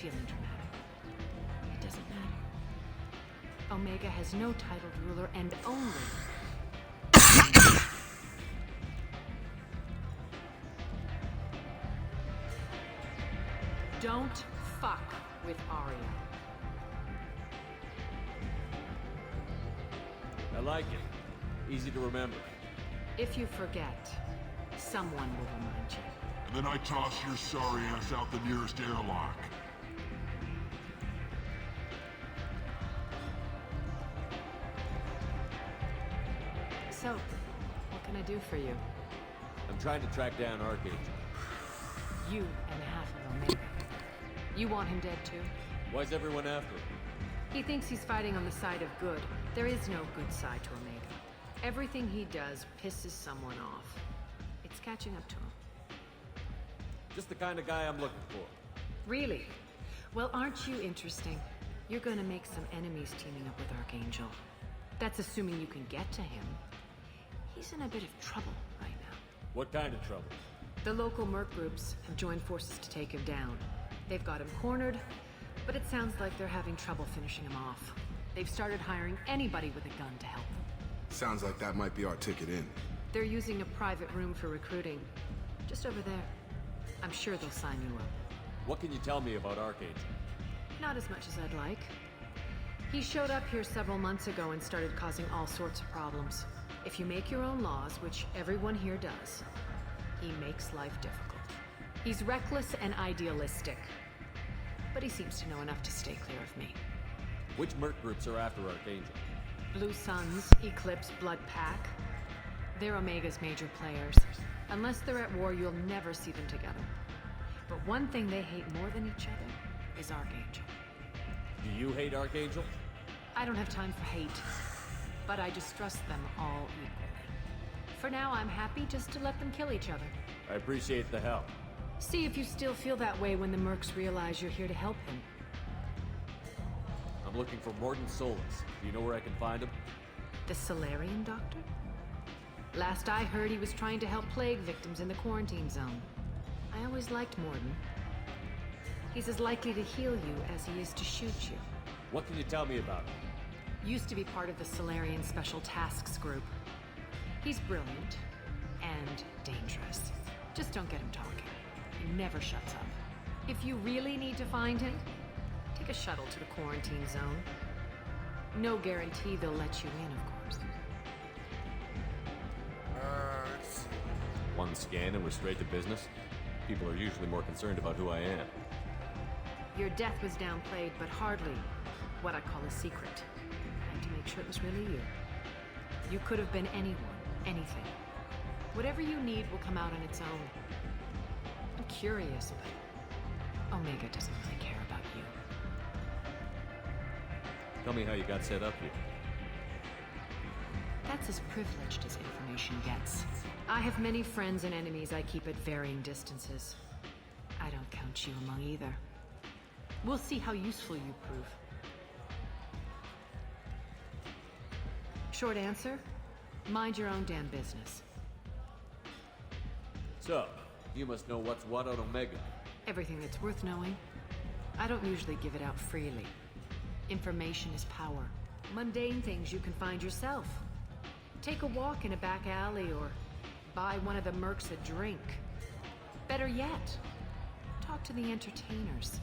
feeling dramatic. It doesn't matter. Omega has no titled ruler and only... Don't fuck with Arya. I like it. Easy to remember. If you forget, someone will remind you. And then I toss your sorry ass out the nearest airlock. So, what can I do for you? I'm trying to track down Archangel. You and half of Omega. You want him dead too? Why's everyone after him? He thinks he's fighting on the side of good. There is no good side to Omega. Everything he does pisses someone off. It's catching up to him. Just the kind of guy I'm looking for. Really? Well, aren't you interesting? You're gonna make some enemies teaming up with Archangel. That's assuming you can get to him. He's in a bit of trouble right now. What kind of trouble? The local merc groups have joined forces to take him down. They've got him cornered, but it sounds like they're having trouble finishing him off. They've started hiring anybody with a gun to help them. Sounds like that might be our ticket in. They're using a private room for recruiting. Just over there. I'm sure they'll sign you up. What can you tell me about Archangel? Not as much as I'd like. He showed up here several months ago and started causing all sorts of problems. If you make your own laws, which everyone here does, he makes life difficult. He's reckless and idealistic. But he seems to know enough to stay clear of me. Which merc groups are after Archangel? Blue Suns, Eclipse, Blood Pack. They're Omega's major players. Unless they're at war, you'll never see them together. But one thing they hate more than each other is Archangel. Do you hate Archangel? I don't have time for hate, but I distrust them all equally. For now, I'm happy just to let them kill each other. I appreciate the help. See if you still feel that way when the mercs realize you're here to help him. I'm looking for Morton Solus. Do you know where I can find him? The Solarian doctor? Last I heard, he was trying to help plague victims in the quarantine zone. I always liked Morton. He's as likely to heal you as he is to shoot you. What can you tell me about him? Used to be part of the Solarian Special Tasks Group. He's brilliant and dangerous. Just don't get him talking. He never shuts up. If you really need to find him, take a shuttle to the quarantine zone. No guarantee they'll let you in, of course. Let's see. One scan and we're straight to business? People are usually more concerned about who I am. Your death was downplayed, but hardly what I call a secret. I had to make sure it was really you. You could have been anyone, anything. Whatever you need will come out on its own. I'm curious, but Omega doesn't really care about you. Tell me how you got set up here. That's as privileged as information gets. I have many friends and enemies I keep at varying distances. I don't count you among either. We'll see how useful you prove. Short answer, mind your own damn business. So, you must know what's what on Omega. Everything that's worth knowing. I don't usually give it out freely. Information is power. Mundane things you can find yourself. Take a walk in a back alley or buy one of the mercs a drink. Better yet, talk to the entertainers.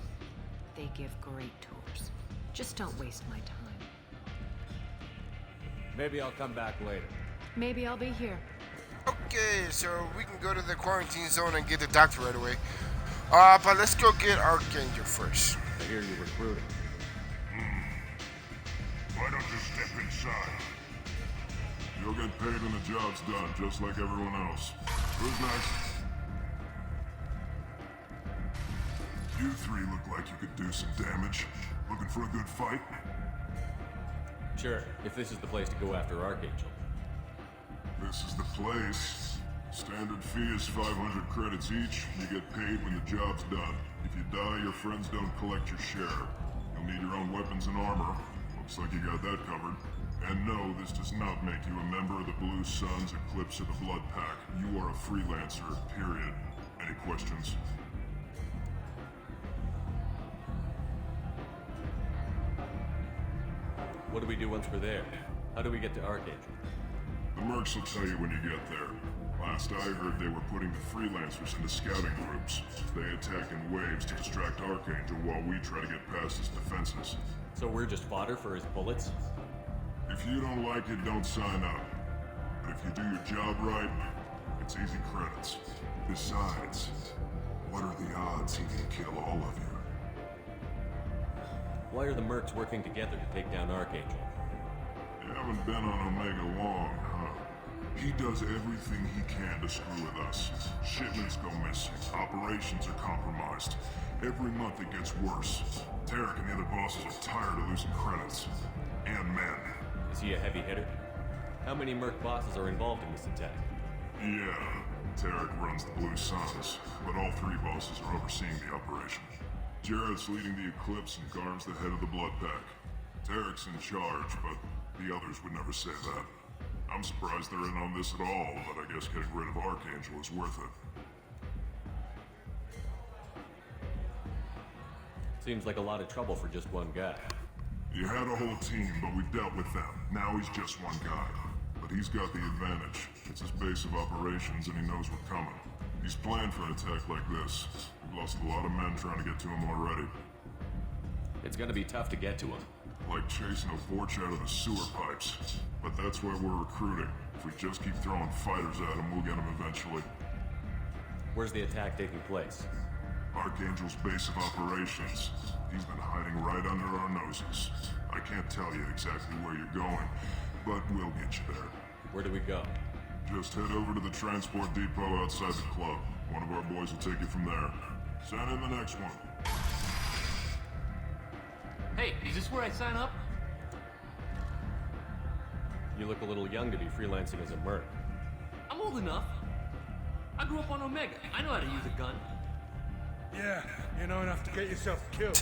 They give great tours. Just don't waste my time. Maybe I'll come back later. Maybe I'll be here. Okay, so we can go to the quarantine zone and get the doctor right away. But let's go get Archangel first. I hear you're recruiting. Why don't you step inside? You'll get paid when the job's done, just like everyone else. Who's next? You three look like you could do some damage. Looking for a good fight? Sure, if this is the place to go after Archangel. This is the place. Standard fee is 500 credits each. You get paid when the job's done. If you die, your friends don't collect your share. You'll need your own weapons and armor. Looks like you got that covered. And no, this does not make you a member of the Blue Suns, Eclipse, or the Blood Pack. You are a freelancer, period. Any questions? What do we do once we're there? How do we get to Archangel? The mercs will tell you when you get there. Last I heard, they were putting the freelancers into scouting groups. They attack in waves to distract Archangel while we try to get past his defenses. So we're just fodder for his bullets? If you don't like it, don't sign up. But if you do your job right, it's easy credits. Besides, what are the odds he can kill all of you? Why are the mercs working together to take down Archangel? You haven't been on Omega long, huh? He does everything he can to screw with us. Shipments go missing. Operations are compromised. Every month it gets worse. Tarek and the other bosses are tired of losing credits. And men. Is he a heavy hitter? How many merc bosses are involved in this attack? Yeah, Tarek runs the Blue Suns, but all three bosses are overseeing the operation. Jarrett's leading the Eclipse and Garm's the head of the Blood Pack. Tarek's in charge, but the others would never say that. I'm surprised they're in on this at all, but I guess getting rid of Archangel is worth it. Seems like a lot of trouble for just one guy. You had a whole team, but we dealt with them. Now he's just one guy. But he's got the advantage. It's his base of operations and he knows we're coming. He's planned for an attack like this. We've lost a lot of men trying to get to him already. It's gonna be tough to get to him. Like chasing a Vorch out of the sewer pipes. But that's why we're recruiting. If we just keep throwing fighters at him, we'll get him eventually. Where's the attack taking place? Archangel's base of operations. He's been hiding right under our noses. I can't tell you exactly where you're going, but we'll get you there. Where do we go? Just head over to the transport depot outside the club. One of our boys will take you from there. Send in the next one. Hey, is this where I sign up? You look a little young to be freelancing as a merc. I'm old enough. I grew up on Omega. I know how to use a gun. Yeah, you know enough to get yourself killed.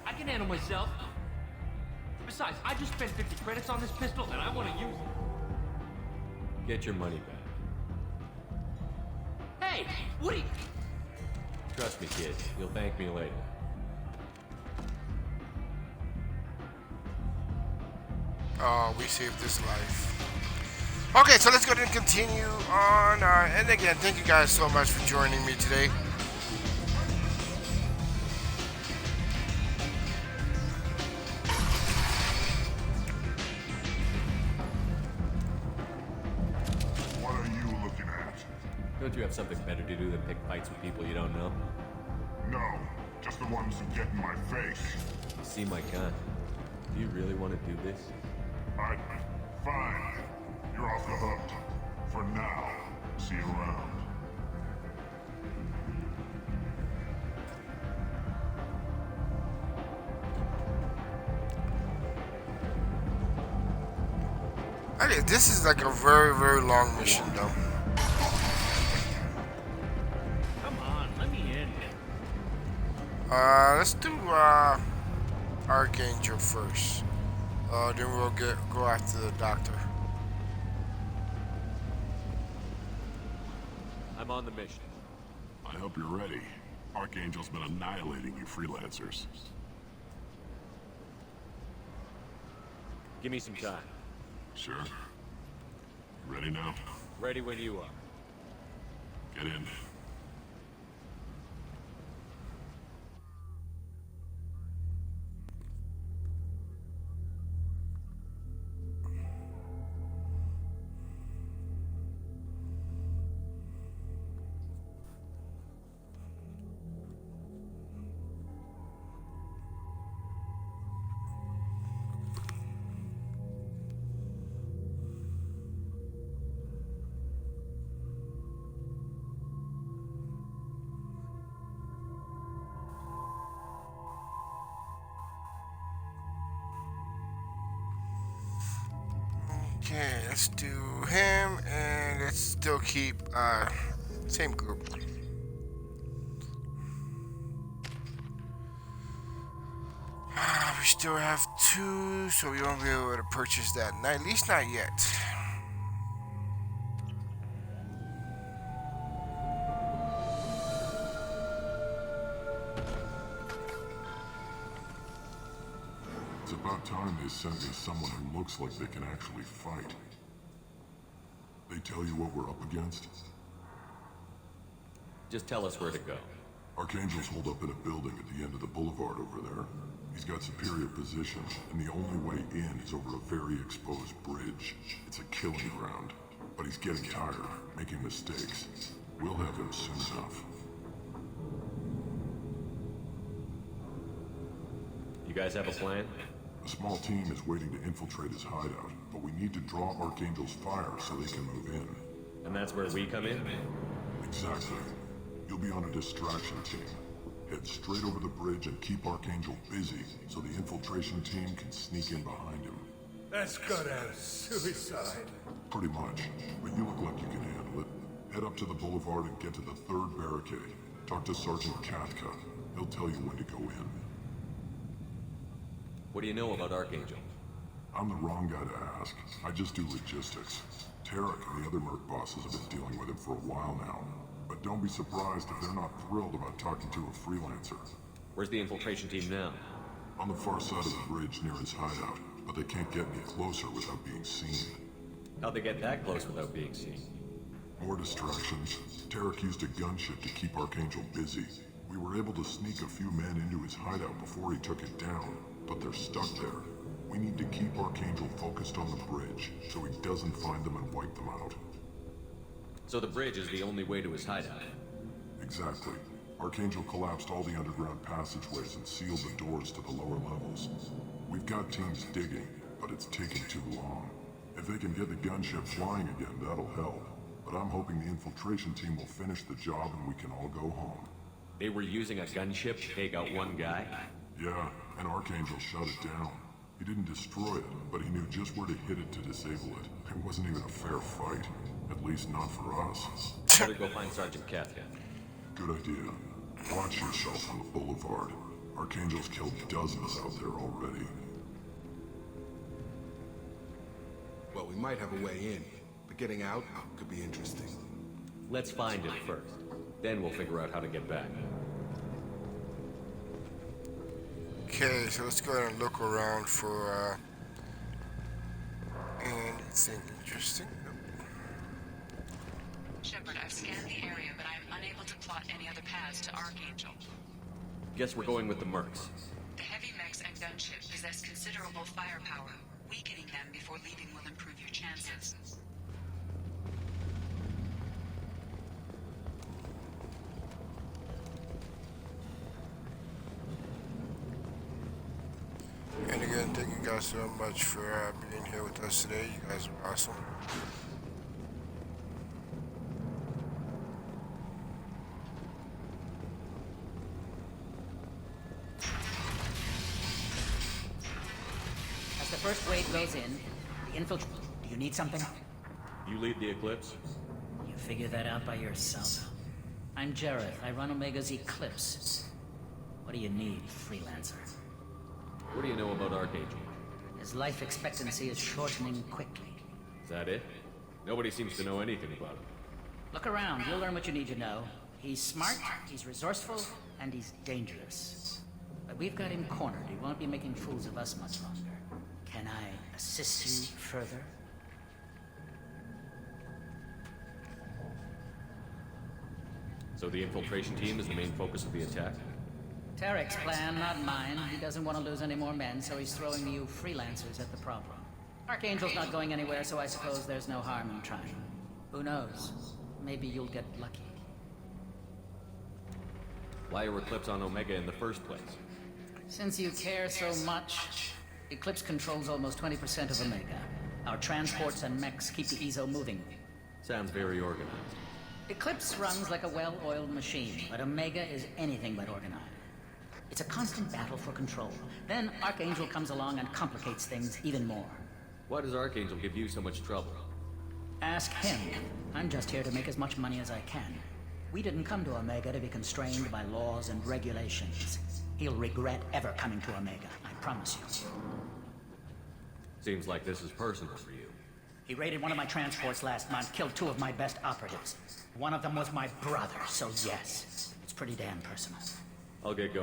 I can handle myself. Besides, I just spent 50 credits on this pistol and I want to use it. Get your money back. Hey, Woody! Trust me, kid. You'll thank me later. Oh, we saved this life. Okay, so let's go ahead and continue on. And again, thank you guys so much for joining me today. What are you looking at? Don't you have something better to do than pick fights with people you don't know? No, just the ones who get in my face. You see my gun. Do you really want to do this? Fine. You're off the hook. For now. See you around. Okay, this is like a very, very long mission, though. Come on, let me in. Let's do Archangel first. Then we'll go after the doctor. I'm on the mission. I hope you're ready. Archangel's been annihilating you freelancers. Give me some time. Sure. Ready now? Ready when you are. Get in. Okay, let's do him, and let's still keep same group. We still have 2, so we won't be able to purchase that. At least not yet. It's about time they sent me someone who looks like they can actually fight. They tell you what we're up against? Just tell us where to go. Archangel's holed up in a building at the end of the boulevard over there. He's got superior position, and the only way in is over a very exposed bridge. It's a killing ground, but he's getting tired, making mistakes. We'll have him soon enough. You guys have a plan? A small team is waiting to infiltrate his hideout, but we need to draw Archangel's fire so they can move in. And that's where we come in? Exactly. You'll be on a distraction team. Head straight over the bridge and keep Archangel busy so the infiltration team can sneak in behind him. That's got out of suicide. Pretty much, but you look like you can handle it. Head up to the boulevard and get to the third barricade. Talk to Sergeant Katka. He'll tell you when to go in. What do you know about Archangel? I'm the wrong guy to ask. I just do logistics. Tarek and the other merc bosses have been dealing with him for a while now. But don't be surprised if they're not thrilled about talking to a freelancer. Where's the infiltration team now? On the far side of the bridge near his hideout, but they can't get any closer without being seen. How'd they get that close without being seen? More distractions. Tarek used a gunship to keep Archangel busy. We were able to sneak a few men into his hideout before he took it down, but they're stuck there. We need to keep Archangel focused on the bridge, so he doesn't find them and wipe them out. So the bridge is the only way to his hideout? Exactly. Archangel collapsed all the underground passageways and sealed the doors to the lower levels. We've got teams digging, but it's taking too long. If they can get the gunship flying again, that'll help. But I'm hoping the infiltration team will finish the job and we can all go home. They were using a gunship to take out one guy? Yeah, and Archangel shut it down. He didn't destroy it, but he knew just where to hit it to disable it. It wasn't even a fair fight. At least not for us. Better go find Sergeant Katka. Good idea. Watch yourself on the boulevard. Archangel's killed dozens out there already. Well, we might have a way in, but getting out could be interesting. Let's find it first. Then we'll figure out how to get back. Okay, so let's go ahead and look around for anything interesting. Shepard, I've scanned the area, but I'm unable to plot any other paths to Archangel. Guess we're going with the mercs. The heavy mechs and gunship possess considerable firepower. Weakening them before leaving will improve your chances. And again, thank you guys so much for being here with us today. You guys are awesome. As the first wave goes in, the infiltrate. Do you need something? You lead the Eclipse? You figure that out by yourself. I'm Jareth. I run Omega's Eclipse. What do you need, freelancer? What do you know about Archangel? His life expectancy is shortening quickly. Is that it? Nobody seems to know anything about him. Look around. You'll learn what you need to know. He's smart, he's resourceful, and he's dangerous. But we've got him cornered. He won't be making fools of us much longer. Can I assist you further? So the infiltration team is the main focus of the attack? Tarek's plan, not mine. He doesn't want to lose any more men, so he's throwing you freelancers at the problem. Archangel's not going anywhere, so I suppose there's no harm in trying. Who knows? Maybe you'll get lucky. Why are Eclipse on Omega in the first place? Since you care so much, Eclipse controls almost 20% of Omega. Our transports and mechs keep the EZO moving. Sounds very organized. Eclipse runs like a well-oiled machine, but Omega is anything but organized. It's a constant battle for control. Then Archangel comes along and complicates things even more. Why does Archangel give you so much trouble? Ask him. I'm just here to make as much money as I can. We didn't come to Omega to be constrained by laws and regulations. He'll regret ever coming to Omega, I promise you. Seems like this is personal for you. He raided one of my transports last month, killed 2 of my best operatives. One of them was my brother, so yes, it's pretty damn personal. I'll get going.